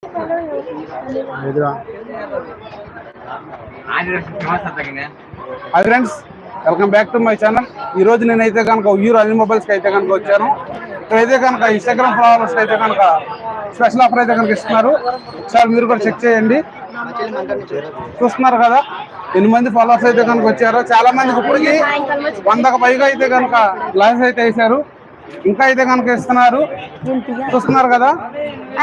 Hi friends, welcome back to my channel. ఈ రోజు నేనైతే కనుక ఉయ్యూరు అనిల్ మొబైల్స్కి అయితే కనుక వచ్చాను. ఇక్కడైతే కనుక ఇన్స్టాగ్రామ్ ఫాలోవర్స్ అయితే కనుక స్పెషల్ ఆఫర్ అయితే కనుక ఇస్తున్నారు. సార్ మీరు కూడా చెక్ చేయండి. చూస్తున్నారు కదా ఎన్ని మంది ఫాలోవర్స్ అయితే కనుక వచ్చారో. చాలా మందికి ఇప్పటికి 100కు పైగా అయితే కనుక గ్లాసెస్ అయితే వేసారు. ఇంకా అయితే కనుక ఇస్తున్నారు. చూస్తున్నారు కదా,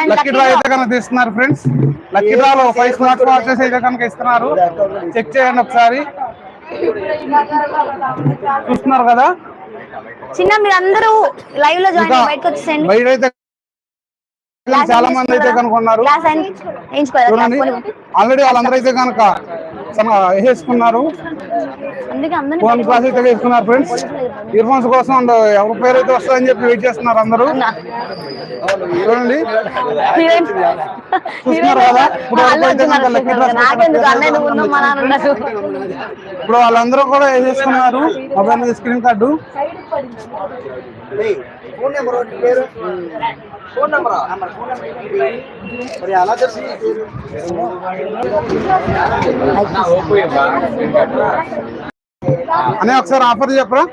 లక్కీ డ్రా అయితే కనుక తీస్తున్నారు ఫ్రెండ్స్. లక్కీ డ్రాలో 5 స్మార్ట్ వాచెస్ అయితే కనుక ఇస్తున్నారు. చెక్ చేయండి ఒకసారి. చూస్తున్నారు కదా, చిన్న మీరు అందరూ లైవ్ లో జాయిన్ బయటకు వచ్చేయండి. బయట అయితే చాలా మంది అయితే కనుక ఉన్నారు. చూడండి, ఆల్రెడీ వాళ్ళందరూ అయితే కనుక వేసుకున్నారు. ఫోన్ క్లాస్ అయితే వేసుకున్నారు ఫ్రెండ్స్. ఇయర్ ఫోన్స్ కోసం ఎవరి పేరు అయితే వస్తుందని చెప్పి వెయిట్ చేస్తున్నారు అందరూ. చూడండి, చూస్తున్నారు కదా. ఇప్పుడు వాళ్ళందరూ కూడా వేసేసుకున్నారు మొబైల్ స్క్రీన్ కార్డు. అనే ఒకసారి ఆఫర్ చెప్పరా?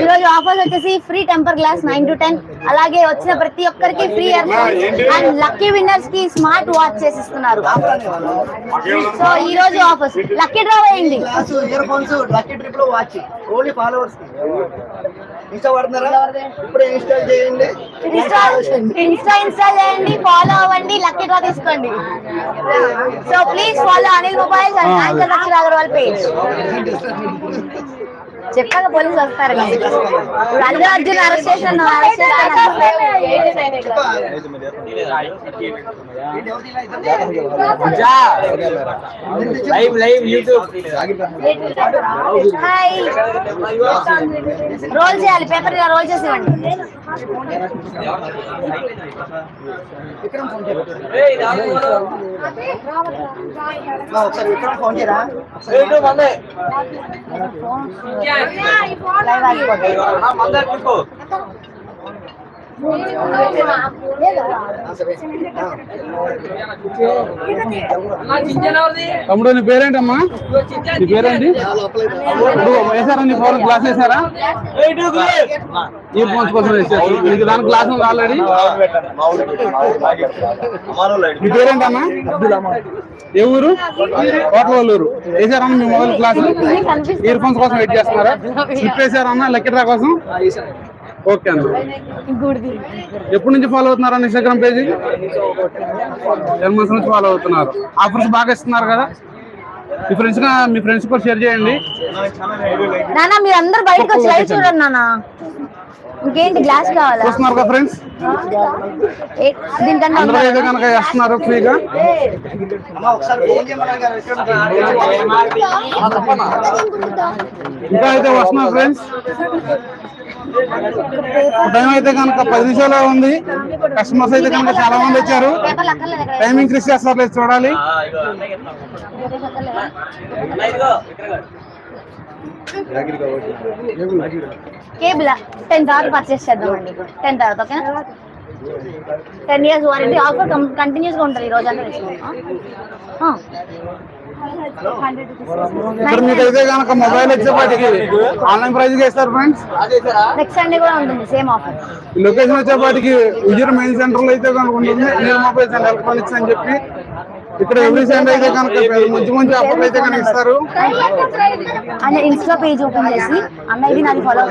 ఈ రోజు ఆఫర్స్ వచ్చేసి ఫ్రీ టెంపర్ గ్లాస్ 9 to 10, అలాగే వచ్చిన ప్రతి ఒక్కరికి free ear phones and lucky winners కి స్మార్ట్ వాచ్ చేసిస్తున్నారు. సో ఈ రోజు ఆఫర్స్ లక్కీ డ్రా వేయండి. ఇయర్ ఫోన్స్ లక్కీ ట్రిప్ లో వాచ్ ఓన్లీ ఫాలోవర్స్ కి. ఇన్స్టా వాడుతున్నారా? ఇప్పుడే ఇన్స్టాల్ చేయండి. ఇన్స్టాల్ చేయండి, ఫాలో అవ్వండి, లక్కీ డ్రా తీసుకోండి. So please follow Anil mobiles and anchor lucky Agarwal page. చెప్పాక పోలీసులు వస్తారు. అల్లు అర్జున్ అరెస్ట్ చేసిన రోల్ చేయాలి, పేపర్ రోల్ చేసి ఇవ్వండి. తమ్ముడు నీ పేరేంటమ్మా? నీ పేరేంటి? వేసారా నీ ఫోన్ గ్లాస్ వేసారా? ఇయర్ ఫోన్స్ కోసం వేసారు. మీకు దాని గ్లాస్ ఉంది ఆల్రెడీ. మీ పేరేంటమ్మా? ఏ ఊరు? కోటవల్లూరు. వేసారమ్మా మీ మొబైల్ గ్లాస్? ఇయర్ ఫోన్స్ కోసం వెయిట్ చేస్తున్నారా? స్లిప్ వేసారమ్మా లక్కీ డ్రా కోసం? ఓకే అన్న. ఎప్పటి నుంచి ఫాలో అవుతున్నారా ఇన్స్టాగ్రామ్ పేజీ? 10 months నుంచి ఫాలో అవుతున్నారు. ఆఫర్స్ బాగా ఇస్తున్నారు కదా. మీ ఫ్రెండ్స్ కూడా షేర్ చేయండి. నానా మీరు అందరూ బయటకు వచ్చి లైవ్ చూడండి నానా. ఇంకేంటి గ్లాస్ కావాలా? చూస్తున్నారు కదా ఫ్రెండ్స్, అందరూ అయితే కనుక వేస్తున్నారు ఫ్రీగా. ఇంకా అయితే వస్తున్నారు ఫ్రెండ్స్. టైం అయితే కనుక 10 నిమిషాలు ఉంది. కస్టమర్స్ అయితే కనుక చాలా మంది వచ్చారు. టైం ఇంక్రీజ్ చేస్తారు లేదు చూడాలి. కేబుల్ 10 తర్వాత పర్చేస్ చేద్దామండి. 10 తర్వాత ఓకేనా? 10 years వారంటీ ఆఫర్ కంటిన్యూస్ గా ఉంటుంది ఈ రోజు అంతా. మీకైతే కనుక మొబైల్ వచ్చేపాటికి ఆన్లైన్ ప్రైస్ ఇస్తారు ఫ్రెండ్స్. నెక్స్ట్ సండే కూడా ఉంటుంది సేమ్ ఆఫర్. లొకేషన్ వచ్చేపాటికి ఉయ్యూరు మెయిన్ సెంటర్ లో అయితే కనుక ఉంటుంది. అనిల్ మొబైల్స్ అండ్ ఎలక్ట్రానిక్స్ అని చెప్పి. ఇక్కడ ఎవ్రీ సండే అయితే కనుక మంచి ఆఫర్లు అయితే కనుక ఇస్తారు. అంటే ఇన్స్టా పేజ్ ఓపెన్ చేసి అన్నది నాది ఫాలో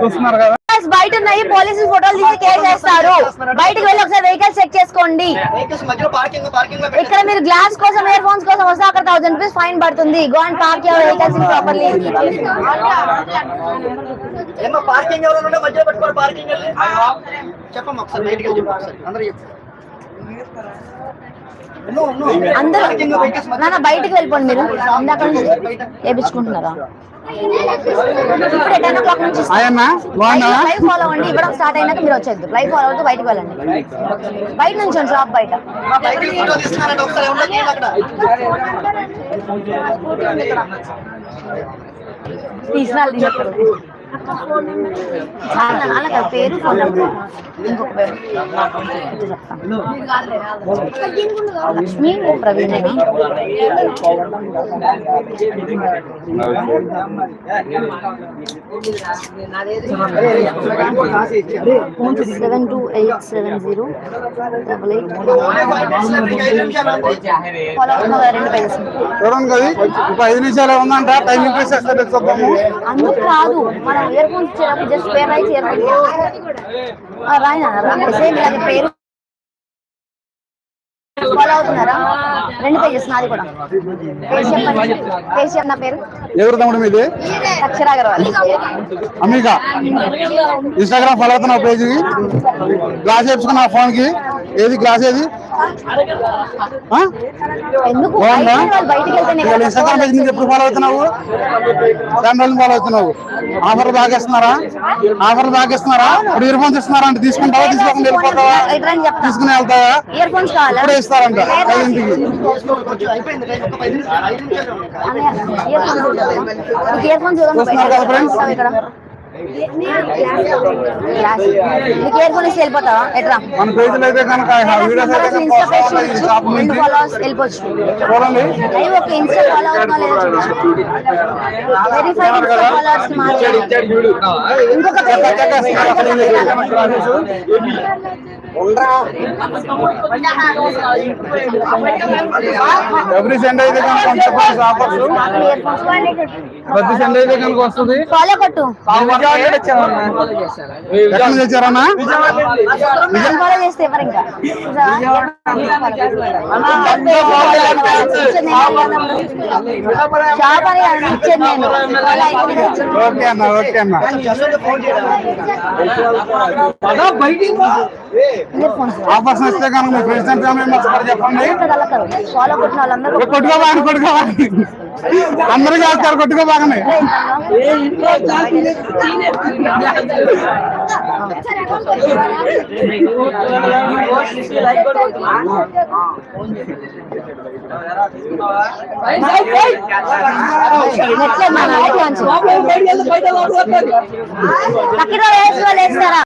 చూస్తున్నారు కదా. బయట ఉన్నాయి, పోలీసులు ఫోటోలు తీసి కేసు చేస్తారు. బయటకు వెళ్ళి ఒకసారి వెహికల్స్ చెక్ చేసుకోండి. ఇక్కడ మీరు గ్లాస్ కోసం ఇయర్ ఫోన్స్ కోసం వస్తే అక్కడ 1000 rupees ఫైన్ పడుతుంది. Go and park your vehicles properly. Parking ఎవరు మధ్యలో పెట్టుకోవాలి. పార్కింగ్ చెప్పమ్మా ఒకసారి బయటికి వెళ్ళి అందరూ అందరూ బయటకు వెళ్ళిపోండి. మీరు ఇందాక నుంచి వేయించుకుంటున్నారా? ఇప్పుడు 10 o'clock నుంచి లైవ్ ఫాలో అవ్వండి. ఇవ్వడం స్టార్ట్ అయినాక మీరు వచ్చేది లైవ్ ఫాలో అవుతూ బయటకు వెళ్ళండి. బయట నుంచి షాప్ బయట తీసినా అలా కాదు, పేరు ఫోన్ నెంబర్. ఇంకొక పేరు లక్ష్మి ప్రవీణ్ అని. 72870888. ఫాలో అవుతున్నా 2 పేజెస్. చూడండి కదా, ఇంకో 5 నిమిషాలు ఉందంట. టైం ఇంక్రీజ్ చేస్తే చూద్దాము. అందుకు కాదు, మనం ఇయర్ ఫోన్స్ ఇచ్చేటప్పుడు జస్ట్ పేరు రాయి, ఇయర్ ఫోన్స్ రాయినా సేమ్ ఇలాగే పేరు. ఫాలో అవుతున్నారా? 2 పేజెస్ నాది కూడా. పేజ్ నా పేరు ఎవరు తమ్ముడు మీది? అక్షర అగర్వాల్. అమ్మిక ఇన్స్టాగ్రామ్ ఫాలో అవుతున్నా పేజీ. గ్లాస్ వేసుకున్నా ఫోన్ కి. ఏది గ్లాస్ ఏది? ఎందుకు బాగుందా? బయటికి వెళ్తేనే ఇన్స్టాగ్రామ్ పేజ్ నుంచి ఎప్పుడు ఫాలో అవుతున్నావు? 10 రోజులు ఫాలో అవుతున్నావు. ఆఫర్లు బాగా ఇస్తున్నారా? ఆఫర్లు బాగా ఇస్తున్నారా? ఇప్పుడు ఇయర్ ఫోన్స్ ఇస్తున్నారా? అంటే తీసుకుంటావా, తీసుకోకుండా వెళ్ళిపోతావా? తీసుకుని వెళ్తావా? ఇయర్ ఫోన్స్ కావాలా? ఇప్పుడే ఇస్తారంట 5ంటికి. ఇయర్ ఫోన్స్ చూస్తున్నారు కదా ఫ్రెండ్స్? ఇక్కడ ఇయర్ ఫోన్స్ వెళ్ళిపోతావా? ఎట్రా మన పేజీలో అయితే కనుక వీడియోస్ అయితే కనుక షాప్ నుంచి వెళ్ళిపోవచ్చు. చూడండి. లైవ్ ఒక ఇన్స్టా ఫాలో అవుతున్నా లేదా వెరిఫైడ్ ఇన్స్టా ఫాలోవర్స్ మాత్రమే. ఇంకొక ఎవ్రీ సండే అయితే కనుక ఆఫర్స్. ప్రతి సండే అయితే కనుక వస్తుంది. ఫాలో కొట్టు. ఎక్కడ నుంచి వచ్చారన్నా? ఫాలో చేస్తే ఎవరు ఇంకా షాప్ అని ఇచ్చేది నేను. ఓకే అన్న, ఓకే అన్న. ఇయర్ ఫోన్స్ ఆఫర్స్ వస్తే కనుక మీ ఫ్రెండ్స్ అండ్ ఫ్యామిలీ మెంబర్స్ కూడా చెప్పండి. ఫాలో కొట్టిన వాళ్ళందరూ కొట్టుకోబాగని కొట్టుకోబాగని అందరూ చేస్తారు. కొట్టుకోబాగని వేస్తారా?